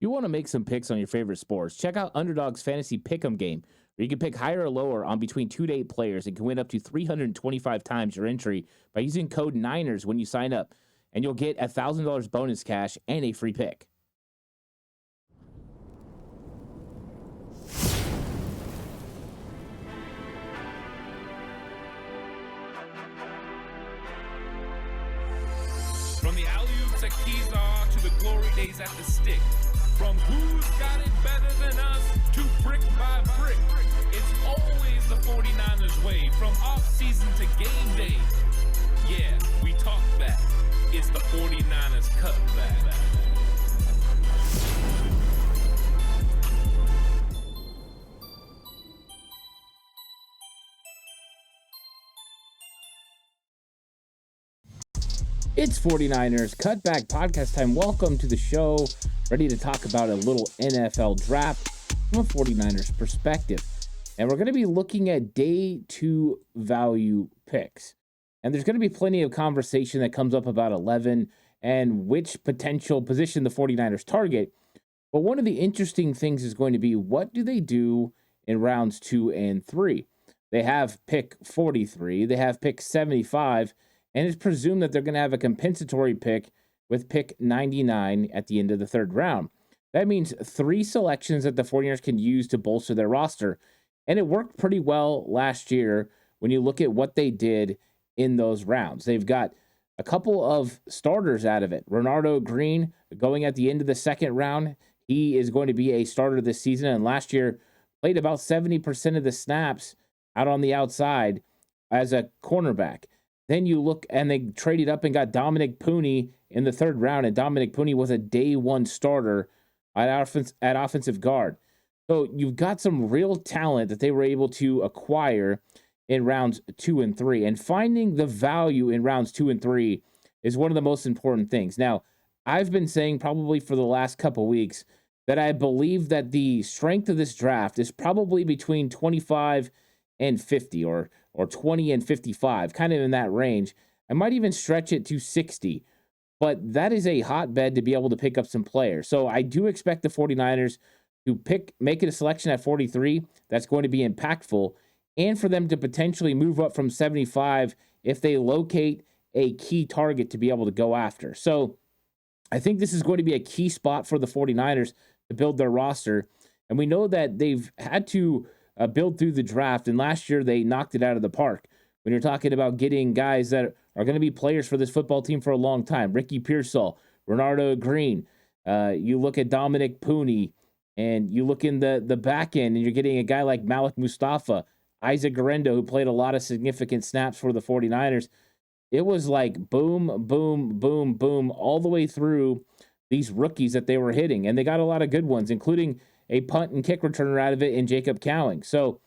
You want to make some picks on your favorite sports? Check out Underdog's Fantasy Pick'em game, where you can pick higher or lower on between 2 to 8 players and can win up to 325 times your entry by using code Niners when you sign up. And you'll get $1,000 bonus cash and a free pick. From the alley-oops at Kezar to the glory days at the stick. From who's got it better than us to brick by brick. It's always the 49ers way, from off-season to game day. Yeah, we talk back. It's the 49ers Cutback. It's 49ers Cutback podcast time. Welcome to the show. Ready to talk about a little NFL draft from a 49ers perspective. And we're going to be looking at day 2 value picks. And there's going to be plenty of conversation that comes up about 11 and which potential position the 49ers target. But one of the interesting things is going to be, what do they do in rounds 2 and 3? They have pick 43. They have pick 75. And it's presumed that they're going to have a compensatory pick with pick 99 at the end of the 3rd round. That means 3 selections that the 49ers can use to bolster their roster. And it worked pretty well last year when you look at what they did in those rounds. They've got a couple of starters out of it. Renardo Green going at the end of the 2nd round. He is going to be a starter this season, and last year played about 70% of the snaps out on the outside as a cornerback. Then you look, and they traded up and got Dominic Pooney in the 3rd round, and Dominic Pooney was a day 1 starter at offensive guard. So you've got some real talent that they were able to acquire in rounds 2 and 3. And finding the value in rounds 2 and 3 is one of the most important things. Now, I've been saying probably for the last couple weeks that I believe that the strength of this draft is probably between 25 and 50 or 20 and 55, kind of in that range. I might even stretch it to 60, but that is a hotbed to be able to pick up some players. So I do expect the 49ers to make it a selection at 43 that's going to be impactful, and for them to potentially move up from 75 if they locate a key target to be able to go after. So I think this is going to be a key spot for the 49ers to build their roster. And we know that they've had to build through the draft, and last year they knocked it out of the park. When you're talking about getting guys that are going to be players for this football team for a long time, Ricky Pearsall, Renardo Green, you look at Dominic Pooney, and you look in the back end, and you're getting a guy like Malik Mustafa, Isaac Garendo, who played a lot of significant snaps for the 49ers. It was like boom, boom, boom, boom, all the way through these rookies that they were hitting, and they got a lot of good ones, including a punt and kick returner out of it in Jacob Cowing. So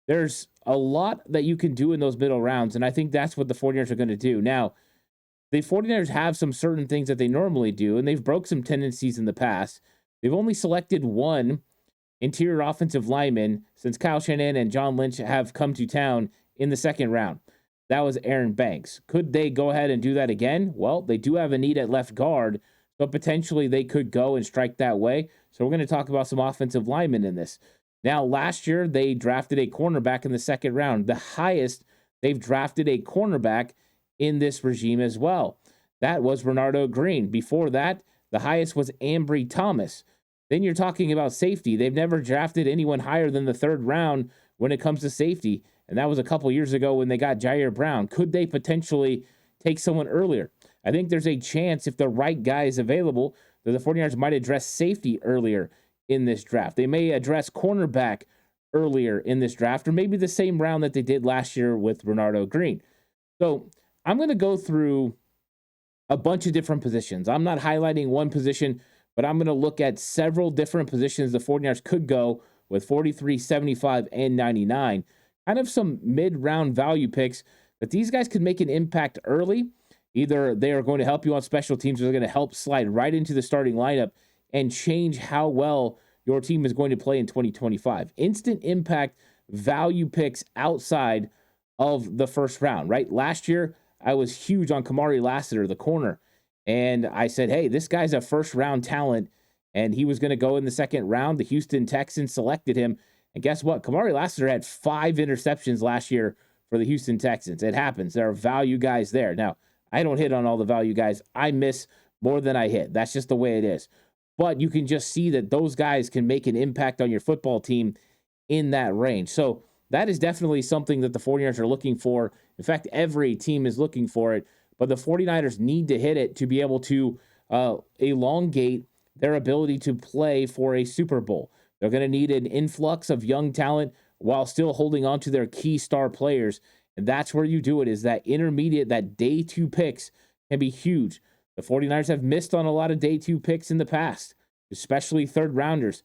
there's a lot that you can do in those middle rounds, and I think that's what the 49ers are going to do. Now, the 49ers have some certain things that they normally do, and they've broke some tendencies in the past. They've only selected 1 interior offensive lineman since Kyle Shanahan and John Lynch have come to town in the 2nd round. That was Aaron Banks. Could they go ahead and do that again? Well, they do have a need at left guard, so potentially they could go and strike that way. So we're going to talk about some offensive linemen in this. Now, last year, they drafted a cornerback in the 2nd round. The highest they've drafted a cornerback in this regime as well. That was Renardo Green. Before that, the highest was Azareye'h Thomas. Then you're talking about safety. They've never drafted anyone higher than the 3rd round when it comes to safety. And that was a couple years ago when they got Jair Brown. Could they potentially take someone earlier? I think there's a chance, if the right guy is available, that the 49ers might address safety earlier in this draft. They may address cornerback earlier in this draft, or maybe the same round that they did last year with Renardo Green. So I'm going to go through a bunch of different positions. I'm not highlighting one position, but I'm going to look at several different positions the 49ers could go with 43, 75, and 99. Kind of some mid-round value picks that these guys could make an impact early. Either they are going to help you on special teams, or they're going to help slide right into the starting lineup and change how well your team is going to play in 2025. Instant impact value picks outside of the 1st round, right? Last year, I was huge on Kamari Lassiter, the corner. And I said, hey, this guy's a 1st round talent, and he was going to go in the second round. The Houston Texans selected him. And guess what? Kamari Lassiter had 5 interceptions last year for the Houston Texans. It happens. There are value guys there. Now, I don't hit on all the value guys. I miss more than I hit. That's just the way it is. But you can just see that those guys can make an impact on your football team in that range. So that is definitely something that the 49ers are looking for. In fact, every team is looking for it. But the 49ers need to hit it to be able to elongate their ability to play for a Super Bowl. They're going to need an influx of young talent while still holding on to their key star players. And that's where you do it, is that intermediate, that day 2 picks can be huge. The 49ers have missed on a lot of day 2 picks in the past, especially third rounders.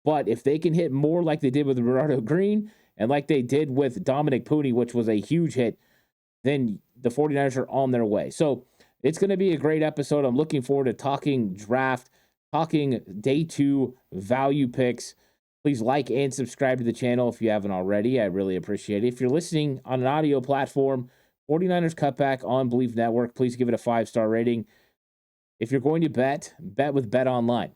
But if they can hit more like they did with Gerardo Green and like they did with Dominic Pooney, which was a huge hit, then the 49ers are on their way. So it's going to be a great episode. I'm looking forward to talking draft, talking day 2 value picks. Please like and subscribe to the channel if you haven't already. I really appreciate it. If you're listening on an audio platform, 49ers Cutback on Believe Network, please give it a 5-star rating. If you're going to bet with Bet Online.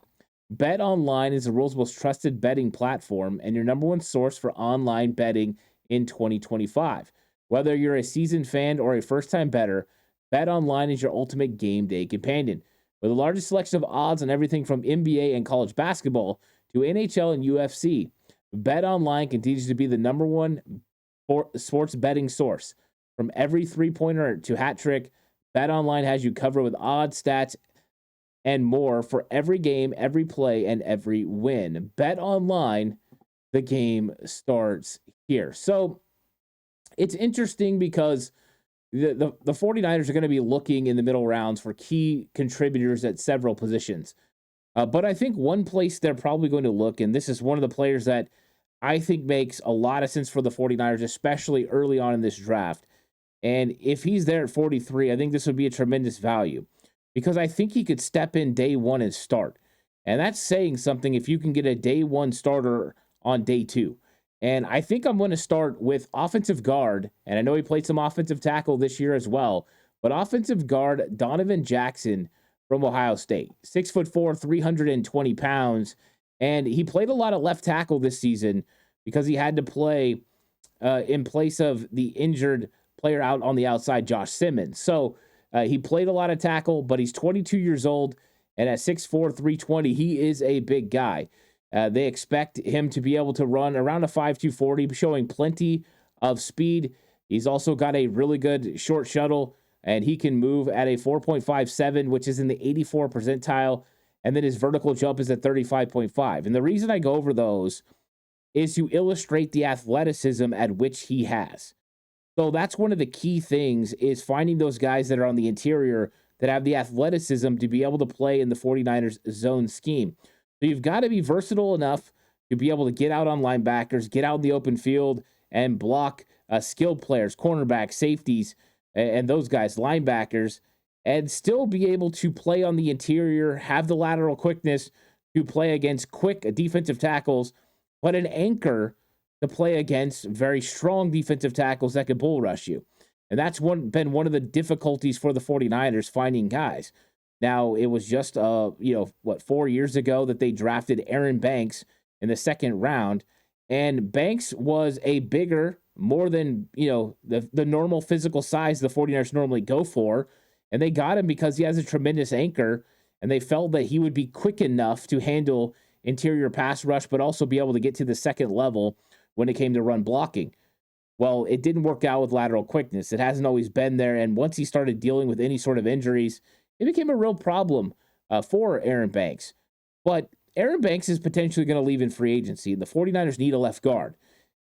Bet Online is the world's most trusted betting platform and your number one source for online betting in 2025. Whether you're a seasoned fan or a first-time bettor, Bet Online is your ultimate game day companion. With the largest selection of odds on everything from NBA and college basketball to NHL and UFC, Bet Online continues to be the number one sports betting source. From every three-pointer to hat trick, Bet Online has you covered with odds, stats, and more for every game, every play, and every win. Bet Online, the game starts here. So it's interesting because the 49ers are going to be looking in the middle rounds for key contributors at several positions. But I think one place they're probably going to look, and this is one of the players that I think makes a lot of sense for the 49ers, especially early on in this draft. And if he's there at 43, I think this would be a tremendous value because I think he could step in day 1 and start. And that's saying something if you can get a day 1 starter on day 2. And I think I'm going to start with offensive guard, and I know he played some offensive tackle this year as well, but offensive guard Donovan Jackson from Ohio State, 6'4", 320 pounds, and he played a lot of left tackle this season because he had to play in place of the injured player out on the outside, Josh Simmons. So he played a lot of tackle, but he's 22 years old, and at 6'4", 320, he is a big guy. They expect him to be able to run around a 5'2", 40, showing plenty of speed. He's also got a really good short shuttle, and he can move at a 4.57, which is in the 84th percentile, and then his vertical jump is at 35.5. And the reason I go over those is to illustrate the athleticism at which he has. So that's one of the key things, is finding those guys that are on the interior that have the athleticism to be able to play in the 49ers zone scheme. So you've got to be versatile enough to be able to get out on linebackers, get out in the open field, and block skilled players, cornerbacks, safeties, and those guys, linebackers, and still be able to play on the interior, have the lateral quickness to play against quick defensive tackles, but an anchor to play against very strong defensive tackles that can bull rush you. And that's been one of the difficulties for the 49ers, finding guys. Now, it was just, 4 years ago that they drafted Aaron Banks in the second round. And Banks was a bigger, more than, the normal physical size the 49ers normally go for. And they got him because he has a tremendous anchor. And they felt that he would be quick enough to handle interior pass rush, but also be able to get to the second level when it came to run blocking. Well, it didn't work out with lateral quickness. It hasn't always been there. And once he started dealing with any sort of injuries, it became a real problem for Aaron Banks. But Aaron Banks is potentially going to leave in free agency. The 49ers need a left guard.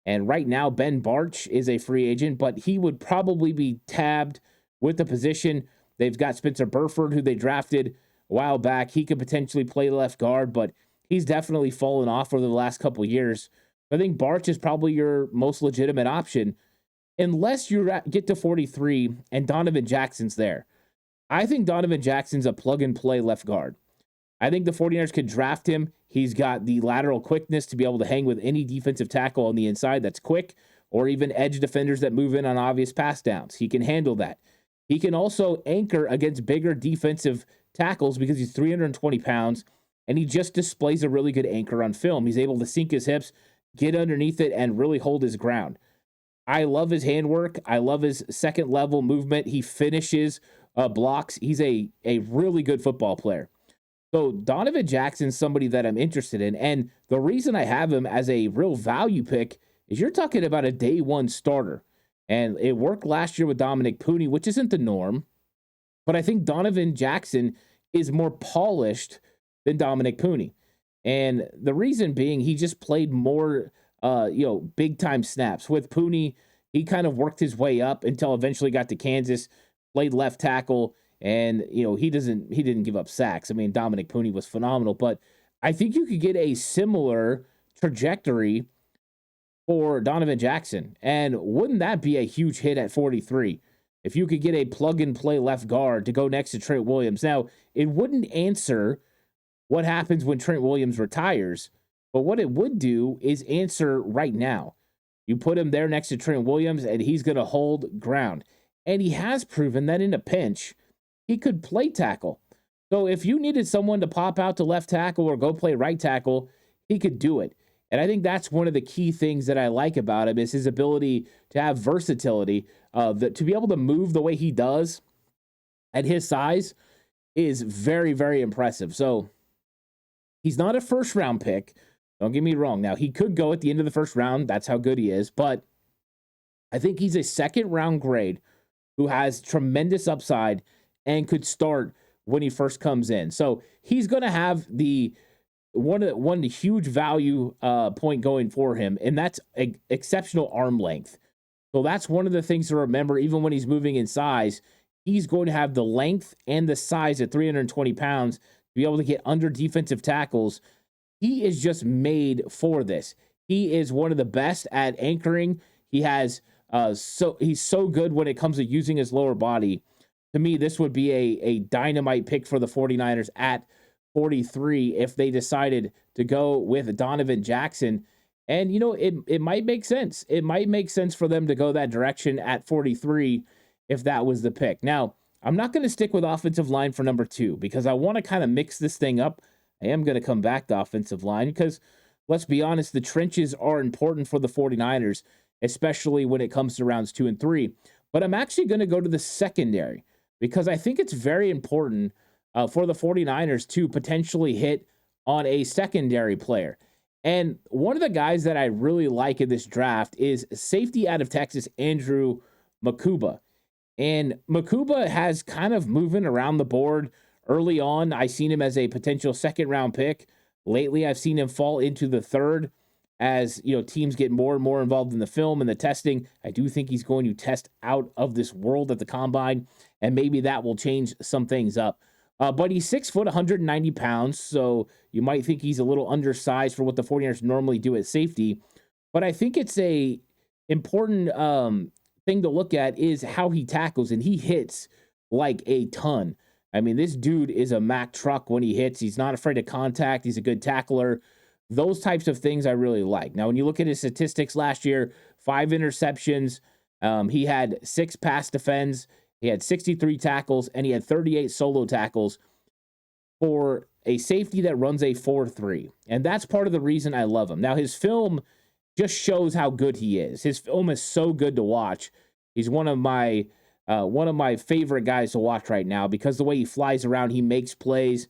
And right now, Ben Bartch is a free agent, but he would probably be tabbed with the position. They've got Spencer Burford, who they drafted a while back. He could potentially play left guard, but he's definitely fallen off over the last couple of years. I think Bartch is probably your most legitimate option, unless you get to 43 and Donovan Jackson's there. I think Donovan Jackson's a plug-and-play left guard. I think the 49ers could draft him. He's got the lateral quickness to be able to hang with any defensive tackle on the inside that's quick, or even edge defenders that move in on obvious pass downs. He can handle that. He can also anchor against bigger defensive tackles because he's 320 pounds. and he just displays a really good anchor on film. He's able to sink his hips, get underneath it, and really hold his ground. I love his handwork. I love his second level movement. He finishes blocks. He's a really good football player. So Donovan Jackson's somebody that I'm interested in. And the reason I have him as a real value pick is you're talking about a day one starter. And it worked last year with Dominic Pooney, which isn't the norm. But I think Donovan Jackson is more polished than Dominic Pooney. And the reason being, he just played more, big time snaps. With Pooney, he kind of worked his way up until eventually got to Kansas, played left tackle, and he didn't give up sacks. I mean, Dominic Pooney was phenomenal, but I think you could get a similar trajectory for Donovan Jackson. And wouldn't that be a huge hit at 43? If you could get a plug-and-play left guard to go next to Trent Williams. Now, it wouldn't answer what happens when Trent Williams retires, but what it would do is answer right now. You put him there next to Trent Williams, and he's going to hold ground. And he has proven that in a pinch, he could play tackle. So if you needed someone to pop out to left tackle or go play right tackle, he could do it. And I think that's one of the key things that I like about him is his ability to have versatility, to be able to move the way he does at his size is very, very impressive. So he's not a first round pick. Don't get me wrong. Now, he could go at the end of the first round. That's how good he is. But I think he's a second round grade who has tremendous upside and could start when he first comes in. So he's going to have the one huge value point going for him, and that's exceptional arm length. So that's one of the things to remember. Even when he's moving in size, he's going to have the length and the size at 320 pounds to be able to get under defensive tackles. He is just made for this. He is one of the best at anchoring. He has he's so good when it comes to using his lower body. To me, this would be a dynamite pick for the 49ers at 43 if they decided to go with Donovan Jackson. And, it might make sense. It might make sense for them to go that direction at 43 if that was the pick. Now, I'm not going to stick with offensive line for number 2 because I want to kind of mix this thing up. I am going to come back to offensive line because, let's be honest, the trenches are important for the 49ers, especially when it comes to rounds 2 and 3. But I'm actually going to go to the secondary because I think it's very important for the 49ers to potentially hit on a secondary player. And one of the guys that I really like in this draft is safety out of Texas, Andrew Makuba. And Makuba has kind of moving around the board early on. I've seen him as a potential second-round pick. Lately, I've seen him fall into the third as teams get more and more involved in the film and the testing. I do think he's going to test out of this world at the combine, and maybe that will change some things up. But he's 6 foot, 190 pounds, so you might think he's a little undersized for what the 49ers normally do at safety. But I think it's a important thing to look at is how he tackles, and he hits like a ton. I mean, this dude is a Mack truck when he hits. He's not afraid of contact. He's a good tackler. Those types of things I really like. Now, when you look at his statistics last year, 5 interceptions, he had 6 pass defends, he had 63 tackles, and he had 38 solo tackles for a safety that runs a 4.3. And that's part of the reason I love him. Now, his film just shows how good he is. His film is so good to watch. He's one of my favorite guys to watch right now because the way he flies around, he makes plays,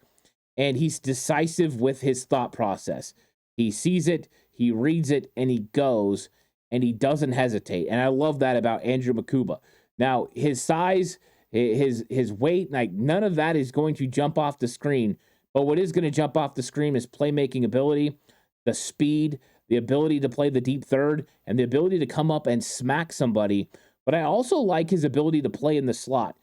and he's decisive with his thought process. He sees it, he reads it, and he goes, and he doesn't hesitate. And I love that about Andrew Makuba. Now, his size, his weight, like none of that is going to jump off the screen. But what is going to jump off the screen is playmaking ability, the speed, the ability to play the deep third, and the ability to come up and smack somebody. But I also like his ability to play in the slot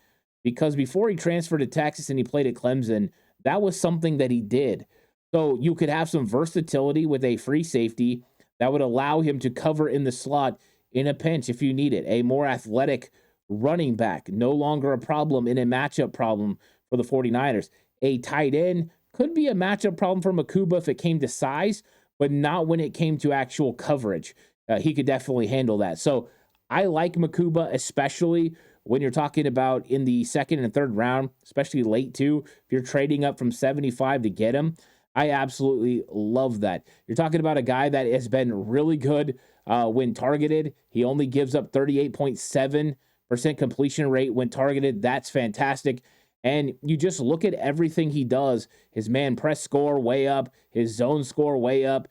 because before he transferred to Texas and he played at Clemson, that was something that he did. So you could have some versatility with a free safety that would allow him to cover in the slot in a pinch if you need it. A more athletic running back, no longer a problem in a matchup problem for the 49ers. A tight end could be a matchup problem for Makuba if it came to size, but not when it came to actual coverage. He could definitely handle that. So I like Makuba, especially when you're talking about in the second and third round, especially late too. If you're trading up from 75 to get him, I absolutely love that. You're talking about a guy that has been really good when targeted. He only gives up 38.7% completion rate when targeted. That's fantastic. And you just look at everything he does, his man press score way up, his zone score way up.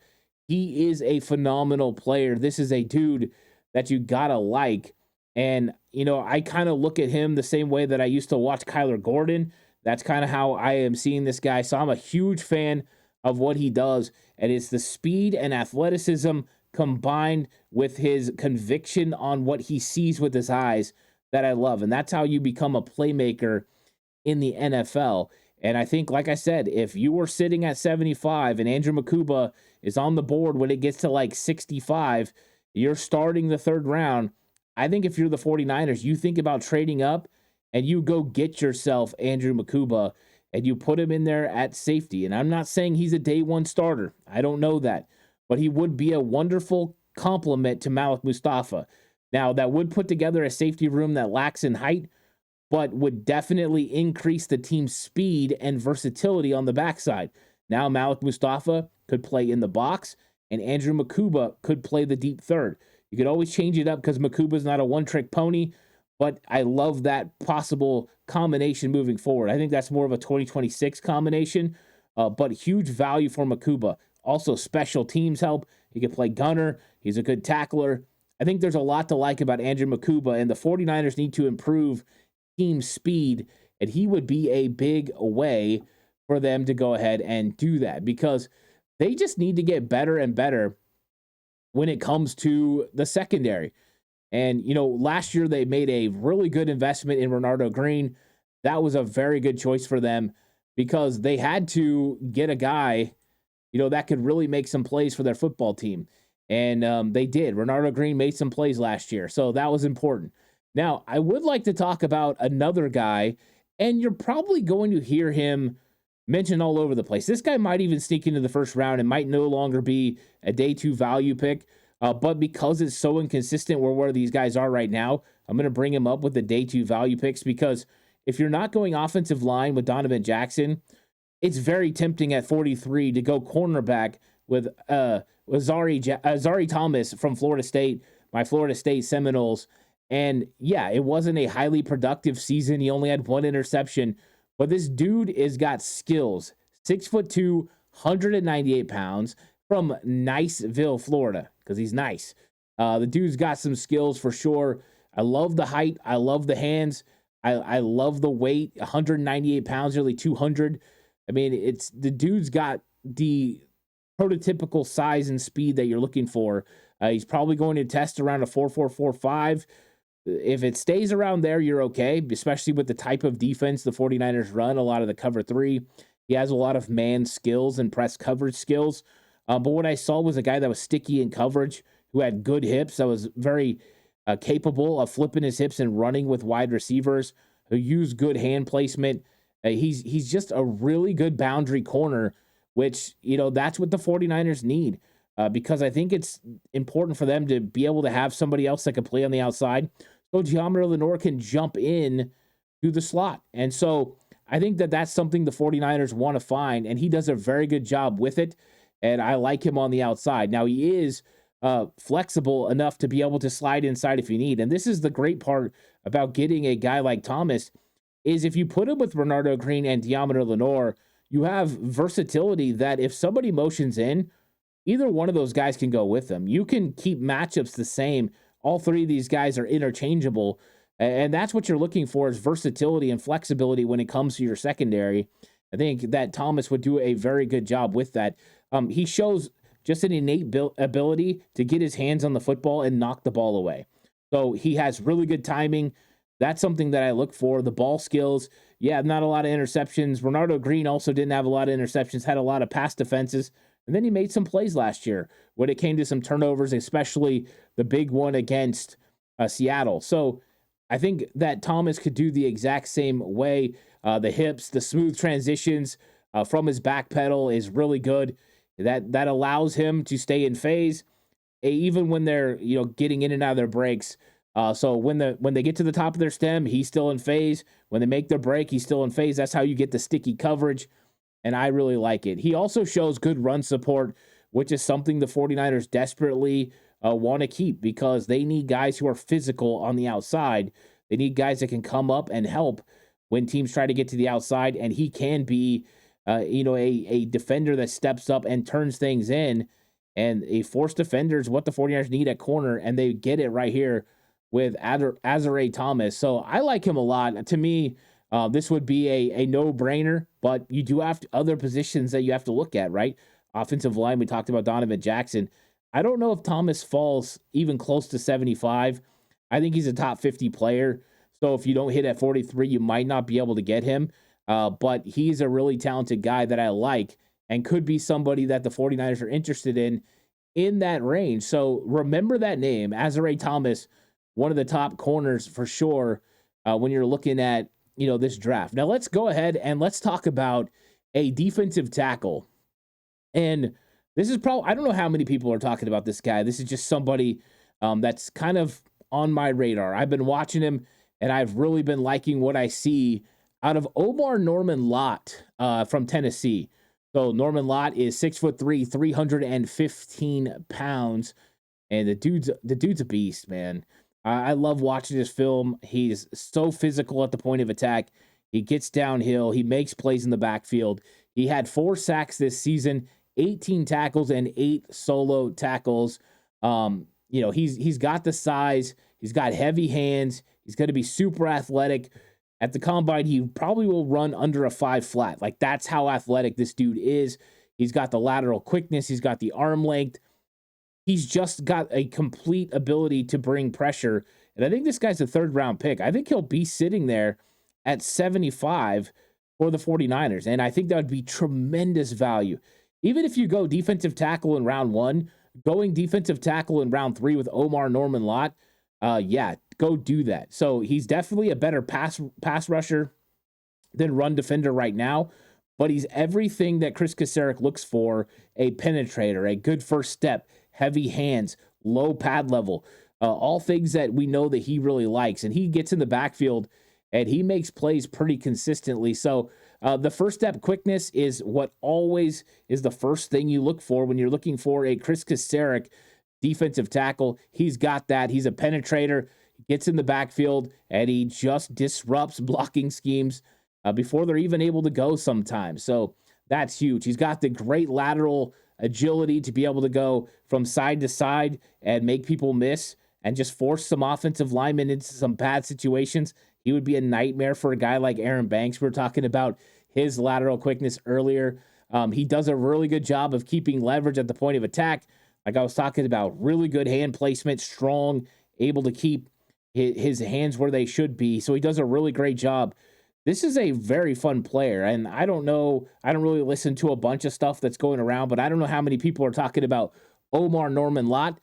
He is a phenomenal player. This is a dude that you gotta like. And, I kind of look at him the same way that I used to watch Kyler Gordon. That's kind of how I am seeing this guy. So I'm a huge fan of what he does. And it's the speed and athleticism combined with his conviction on what he sees with his eyes that I love. And that's how you become a playmaker in the NFL. And I think, like I said, if you were sitting at 75 and Andrew Makuba is on the board when it gets to like 65, you're starting the third round. I think if you're the 49ers, you think about trading up and you go get yourself Andrew Makuba and you put him in there at safety. And I'm not saying he's a day one starter. I don't know that. But he would be a wonderful complement to Malik Mustafa. Now, that would put together a safety room that lacks in height, but would definitely increase the team's speed and versatility on the backside. Now, Malik Mustafa could play in the box, and Andrew Makuba could play the deep third. You could always change it up because Makuba's not a one-trick pony, but I love that possible combination moving forward. I think that's more of a 2026 combination, but huge value for Makuba. Also, special teams help. He can play gunner. He's a good tackler. I think there's a lot to like about Andrew Makuba, and the 49ers need to improve team speed, and he would be a big way for them to go ahead and do that because they just need to get better and better when it comes to the secondary. And, last year they made a really good investment in Renardo Green. That was a very good choice for them because they had to get a guy, that could really make some plays for their football team. And they did. Renardo Green made some plays last year, so that was important. Now, I would like to talk about another guy, and you're probably going to hear him mentioned all over the place. This guy might even sneak into the first round and might no longer be a day two value pick. But because it's so inconsistent where these guys are right now, I'm going to bring him up with the day two value picks because if you're not going offensive line with Donovan Jackson, it's very tempting at 43 to go cornerback with Azareye'h Thomas from Florida State, my Florida State Seminoles. And yeah, it wasn't a highly productive season. He only had one interception. But this dude has got skills. 6'2", 198 pounds from Niceville, Florida, because he's nice. The dude's got some skills for sure. I love the height. I love the hands. I love the weight. 198 pounds, nearly 200. I mean, the dude's got the prototypical size and speed that you're looking for. He's probably going to test around a 4.445. If it stays around there, you're okay, especially with the type of defense the 49ers run, a lot of the cover three. He has a lot of man skills and press coverage skills. But what I saw was a guy that was sticky in coverage, who had good hips, that was very capable of flipping his hips and running with wide receivers, who used good hand placement. He's just a really good boundary corner, which, that's what the 49ers need. Because I think it's important for them to be able to have somebody else that can play on the outside, so Deommodore Lenoir can jump in to the slot. And so I think that's something the 49ers want to find, and he does a very good job with it, and I like him on the outside. Now, he is flexible enough to be able to slide inside if you need, and this is the great part about getting a guy like Thomas, is if you put him with Renardo Green and Deommodore Lenoir, you have versatility that if somebody motions in, either one of those guys can go with them. You can keep matchups the same. All three of these guys are interchangeable, and that's what you're looking for is versatility and flexibility when it comes to your secondary. I think that Thomas would do a very good job with that. He shows just an innate ability to get his hands on the football and knock the ball away. So he has really good timing. That's something that I look for. The ball skills, not a lot of interceptions. Renardo Green also didn't have a lot of interceptions, had a lot of pass defenses. And then he made some plays last year when it came to some turnovers, especially the big one against Seattle. So I think that Thomas could do the exact same way. The hips, the smooth transitions from his back pedal is really good. That allows him to stay in phase, even when they're getting in and out of their breaks. So when they get to the top of their stem, he's still in phase. When they make their break, he's still in phase. That's how you get the sticky coverage. and I really like it. He also shows good run support, which is something the 49ers desperately want to keep because they need guys who are physical on the outside. They need guys that can come up and help when teams try to get to the outside, and he can be, a defender that steps up and turns things in. And a forced defender is what the 49ers need at corner, and they get it right here with Azareye'h Thomas. So I like him a lot. To me, this would be a no-brainer, but you do have other positions that you have to look at, right? Offensive line, we talked about Donovan Jackson. I don't know if Thomas falls even close to 75. I think he's a top 50 player. So if you don't hit at 43, you might not be able to get him. But he's a really talented guy that I like and could be somebody that the 49ers are interested in that range. So remember that name, Azareye'h Thomas, one of the top corners for sure when you're looking at, this draft. Now let's go ahead and let's talk about a defensive tackle. And this is probably, I don't know how many people are talking about this guy. This is just somebody that's kind of on my radar. I've been watching him, and I've really been liking what I see out of Omar Norman-Lott from Tennessee. So Norman-Lott is 6'3", 315 pounds, and the dude's a beast, man. I love watching this film. He's so physical at the point of attack. He gets downhill. He makes plays in the backfield. He had 4 sacks this season, 18 tackles, and 8 solo tackles. He's got the size. He's got heavy hands. He's going to be super athletic. At the combine, he probably will run under a 5 flat. Like, that's how athletic this dude is. He's got the lateral quickness. He's got the arm length. He's just got a complete ability to bring pressure. And I think this guy's a 3rd-round pick. I think he'll be sitting there at 75 for the 49ers. And I think that would be tremendous value. Even if you go defensive tackle in round 1, going defensive tackle in round 3 with Omar Norman-Lott, go do that. So he's definitely a better pass rusher than run defender right now, but he's everything that Chris Kacerek looks for: a penetrator, a good first step, heavy hands, low pad level, all things that we know that he really likes. And he gets in the backfield and he makes plays pretty consistently. So the first step quickness is what always is the first thing you look for when you're looking for a Chris Kacerek defensive tackle. He's got that. He's a penetrator, gets in the backfield, and he just disrupts blocking schemes before they're even able to go sometimes. So that's huge. He's got the great lateral agility to be able to go from side to side and make people miss and just force some offensive linemen into some bad situations. He would be a nightmare for a guy like Aaron Banks. We were talking about his lateral quickness earlier. He does a really good job of keeping leverage at the point of attack. Like I was talking about, really good hand placement, strong, able to keep his hands where they should be. So he does a really great job. This is a very fun player. And I don't know, I don't really listen to a bunch of stuff that's going around, but I don't know how many people are talking about Omar Norman-Lott,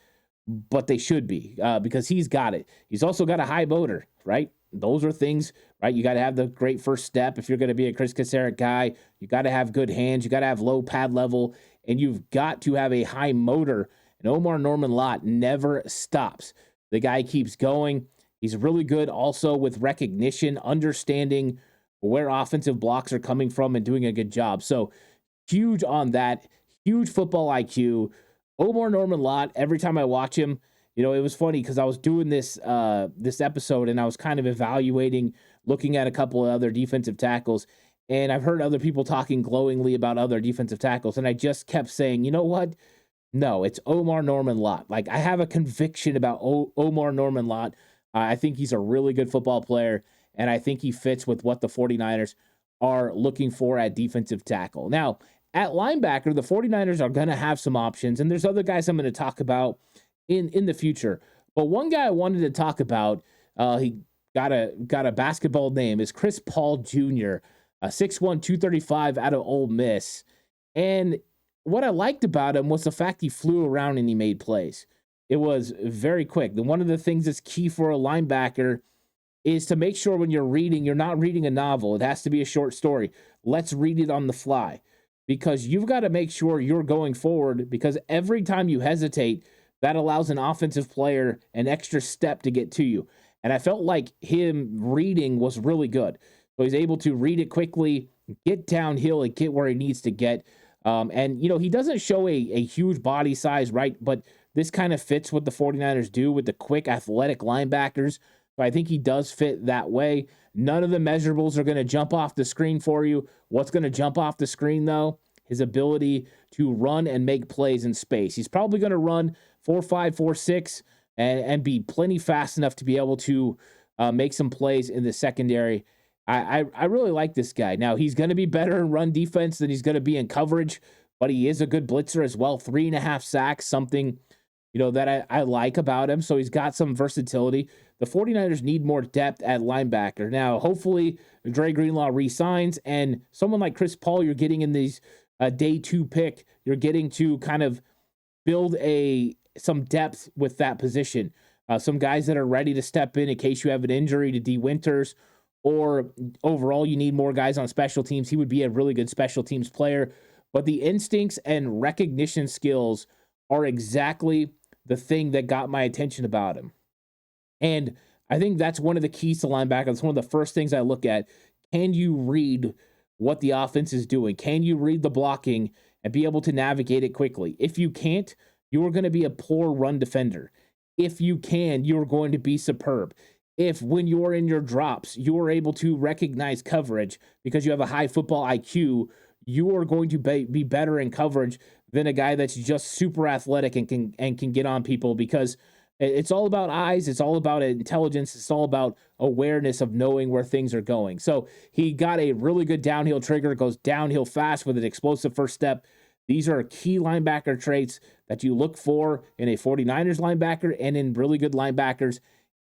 but they should be because he's got it. He's also got a high motor, right? Those are things, right? You got to have the great first step. If you're going to be a Chris Kacerek guy, you got to have good hands. You got to have low pad level, and you've got to have a high motor. And Omar Norman-Lott never stops. The guy keeps going. He's really good also with recognition, understanding where offensive blocks are coming from and doing a good job. So huge on that, huge football IQ. Omar Norman-Lott, every time I watch him, it was funny because I was doing this episode and I was kind of evaluating, looking at a couple of other defensive tackles, and I've heard other people talking glowingly about other defensive tackles, and I just kept saying, you know what? No, it's Omar Norman-Lott. Like, I have a conviction about Omar Norman-Lott. I think he's a really good football player, and I think he fits with what the 49ers are looking for at defensive tackle. Now, at linebacker, the 49ers are going to have some options, and there's other guys I'm going to talk about in the future. But one guy I wanted to talk about, he got a basketball name, is Chris Paul Jr., 6'1", 235 out of Ole Miss. And what I liked about him was the fact he flew around and he made plays. It was very quick. One of the things that's key for a linebacker is to make sure when you're reading, you're not reading a novel. It has to be a short story. Let's read it on the fly, because you've got to make sure you're going forward, because every time you hesitate, that allows an offensive player an extra step to get to you. And I felt like him reading was really good. So he's able to read it quickly get downhill and get where he needs to get. And, he doesn't show a huge body size, right? But this kind of fits what the 49ers do with the quick, athletic linebackers. So I think he does fit that way. None of the measurables are going to jump off the screen for you. What's going to jump off the screen, though? His ability to run and make plays in space. He's probably going to run 4.5, 4.6 and be plenty fast enough to be able to make some plays in the secondary. I really like this guy. Now, he's going to be better in run defense than he's going to be in coverage, but he is a good blitzer as well. 3.5 sacks, something that I like about him. So he's got some versatility. The 49ers need more depth at linebacker. Now, hopefully, Dre Greenlaw re-signs, and someone like Chris Paul you're getting in these day 2 pick, you're getting to kind of build some depth with that position. Some guys that are ready to step in case you have an injury to D. Winters, or overall you need more guys on special teams. He would be a really good special teams player. But the instincts and recognition skills are exactly the thing that got my attention about him. And I think that's one of the keys to linebacker. It's one of the first things I look at. Can you read what the offense is doing? Can you read the blocking and be able to navigate it quickly? If you can't, you are going to be a poor run defender. If you can, you're going to be superb. If when you're in your drops, you're able to recognize coverage because you have a high football IQ, you are going to be better in coverage than a guy that's just super athletic and can get on people, because it's all about eyes. It's all about intelligence. It's all about awareness of knowing where things are going. So he got a really good downhill trigger, goes downhill fast with an explosive first step. These are key linebacker traits that you look for in a 49ers linebacker and in really good linebackers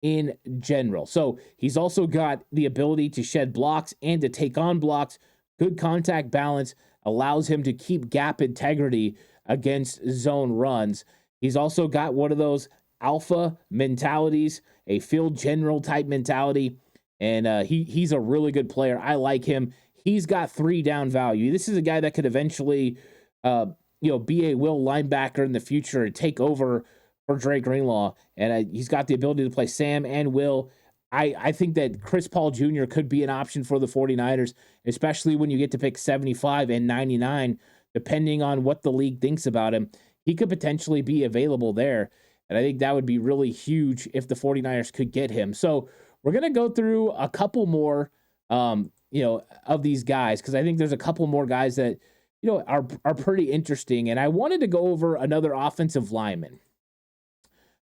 in general. So he's also got the ability to shed blocks and to take on blocks. Good contact balance allows him to keep gap integrity against zone runs. He's also got one of those alpha mentalities, a field general type mentality, and he's a really good player. I like him. He's got 3 down value. This is a guy that could eventually be a will linebacker in the future and take over for Dre Greenlaw, and he's got the ability to play Sam and Will. I think that Chris Paul Jr. could be an option for the 49ers, especially when you get to pick 75 and 99, depending on what the league thinks about him. He could potentially be available there, and I think that would be really huge if the 49ers could get him. So we're going to go through a couple more, of these guys, because I think there's a couple more guys that, are pretty interesting, and I wanted to go over another offensive lineman.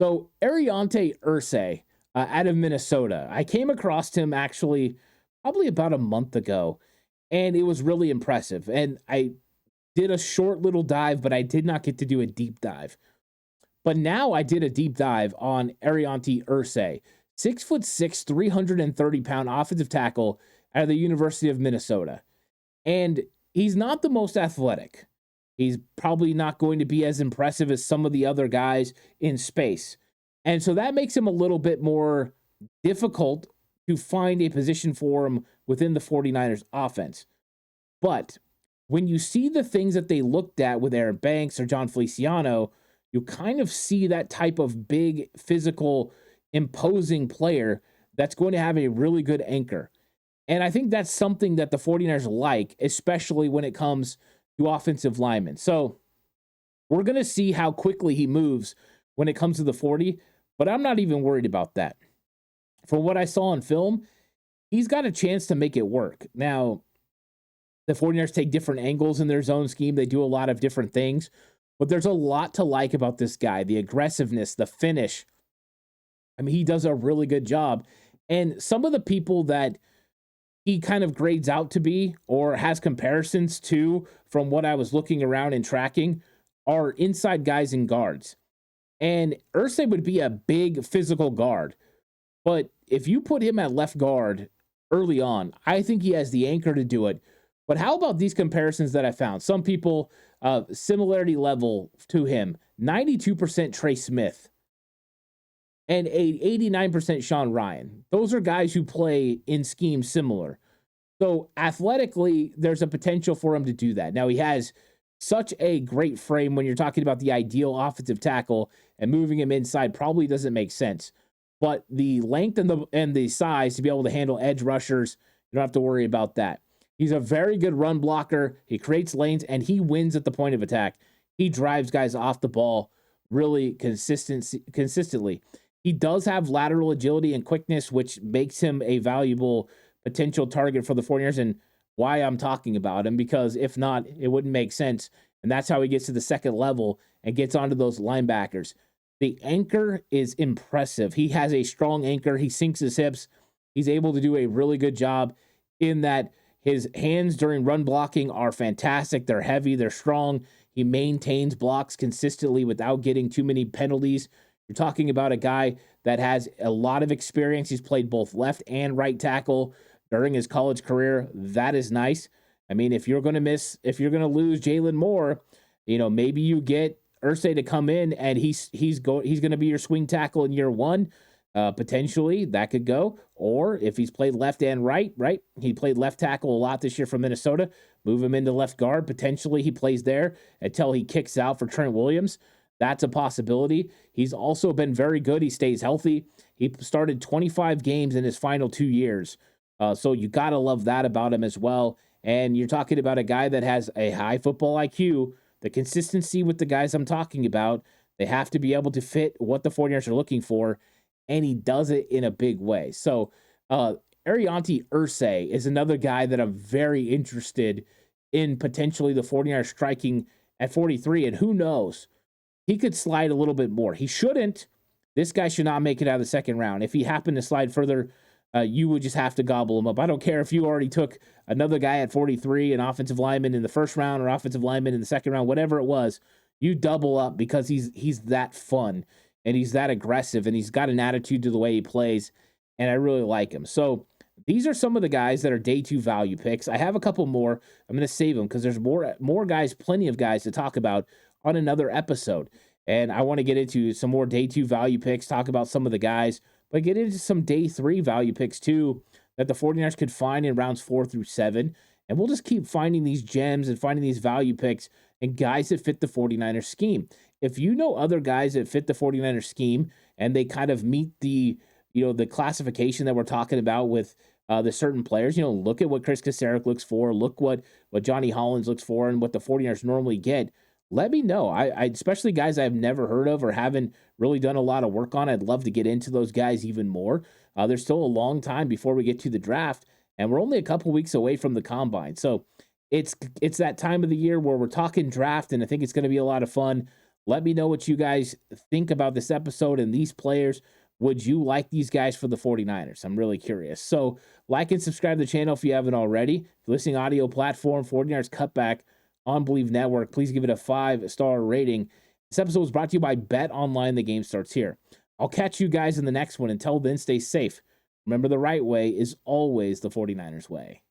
So Azareye'h Thomas, out of Minnesota. I came across him actually probably about a month ago, and it was really impressive. And I did a short little dive, but I did not get to do a deep dive. But now I did a deep dive on Azareye'h Thomas, 6'6", 330-pound offensive tackle out of the University of Minnesota. And he's not the most athletic. He's probably not going to be as impressive as some of the other guys in space. And so that makes him a little bit more difficult to find a position for him within the 49ers offense. But when you see the things that they looked at with Aaron Banks or John Feliciano, you kind of see that type of big, physical, imposing player that's going to have a really good anchor. And I think that's something that the 49ers like, especially when it comes to offensive linemen. So we're going to see how quickly he moves when it comes to the 40, but I'm not even worried about that. From what I saw on film, he's got a chance to make it work. Now, the 49ers take different angles in their zone scheme. They do a lot of different things, but there's a lot to like about this guy. The aggressiveness, the finish. I mean, he does a really good job. And some of the people that he kind of grades out to be or has comparisons to from what I was looking around and tracking are inside guys and guards. And Irsay would be a big physical guard. But if you put him at left guard early on, I think he has the anchor to do it. But how about these comparisons that I found? Some people, similarity level to him, 92% Trey Smith and 89% Sean Ryan. Those are guys who play in schemes similar. So athletically, there's a potential for him to do that. Now, he has such a great frame when you're talking about the ideal offensive tackle, and moving him inside probably doesn't make sense. But the length and the size to be able to handle edge rushers, you don't have to worry about that. He's a very good run blocker. He creates lanes, and he wins at the point of attack. He drives guys off the ball really consistently. He does have lateral agility and quickness, which makes him a valuable potential target for the 49ers, and why I'm talking about him, because if not, it wouldn't make sense. And that's how he gets to the second level and gets onto those linebackers. The anchor is impressive. He has a strong anchor. He sinks his hips. He's able to do a really good job in that. His hands during run blocking are fantastic. They're heavy. They're strong. He maintains blocks consistently without getting too many penalties. You're talking about a guy that has a lot of experience. He's played both left and right tackle during his college career. That is nice. I mean, if you're going to lose Jalen Moore, maybe you get Irsay to come in and he's going to be your swing tackle in year one. Potentially that could go. Or if he's played left and right, he played left tackle a lot this year from Minnesota, move him into left guard. Potentially he plays there until he kicks out for Trent Williams. That's a possibility. He's also been very good. He stays healthy. He started 25 games in his final 2 years. So you got to love that about him as well. And you're talking about a guy that has a high football IQ, the consistency with the guys I'm talking about. They have to be able to fit what the 49ers are looking for, and he does it in a big way. So Arianti Irsay is another guy that I'm very interested in potentially the 49ers striking at 43, and who knows? He could slide a little bit more. He shouldn't. This guy should not make it out of the second round. If he happened to slide further, you would just have to gobble him up. I don't care if you already took another guy at 43, an offensive lineman in the first round or offensive lineman in the second round, whatever it was, you double up because he's that fun. And he's that aggressive, and he's got an attitude to the way he plays, and I really like him. So these are some of the guys that are day 2 value picks. I have a couple more. I'm going to save them because there's more guys, plenty of guys to talk about on another episode. And I want to get into some more day 2 value picks, talk about some of the guys, but get into some day 3 value picks too that the 49ers could find in rounds 4 through 7. And we'll just keep finding these gems and finding these value picks and guys that fit the 49ers scheme. If you know other guys that fit the 49ers scheme and they kind of meet the classification that we're talking about with the certain players, look at what Chris Kasarik looks for, look what Johnny Hollins looks for, and what the 49ers normally get. Let me know. I especially guys I've never heard of or haven't really done a lot of work on. I'd love to get into those guys even more. There's still a long time before we get to the draft, and we're only a couple weeks away from the combine. So it's that time of the year where we're talking draft, and I think it's going to be a lot of fun. Let me know what you guys think about this episode and these players. Would you like these guys for the 49ers? I'm really curious. So like and subscribe to the channel if you haven't already. If you're listening audio platform, 49ers Cutback on Believe Network, please give it a 5-star rating. This episode was brought to you by Bet Online. The game starts here. I'll catch you guys in the next one. Until then, stay safe. Remember, the right way is always the 49ers way.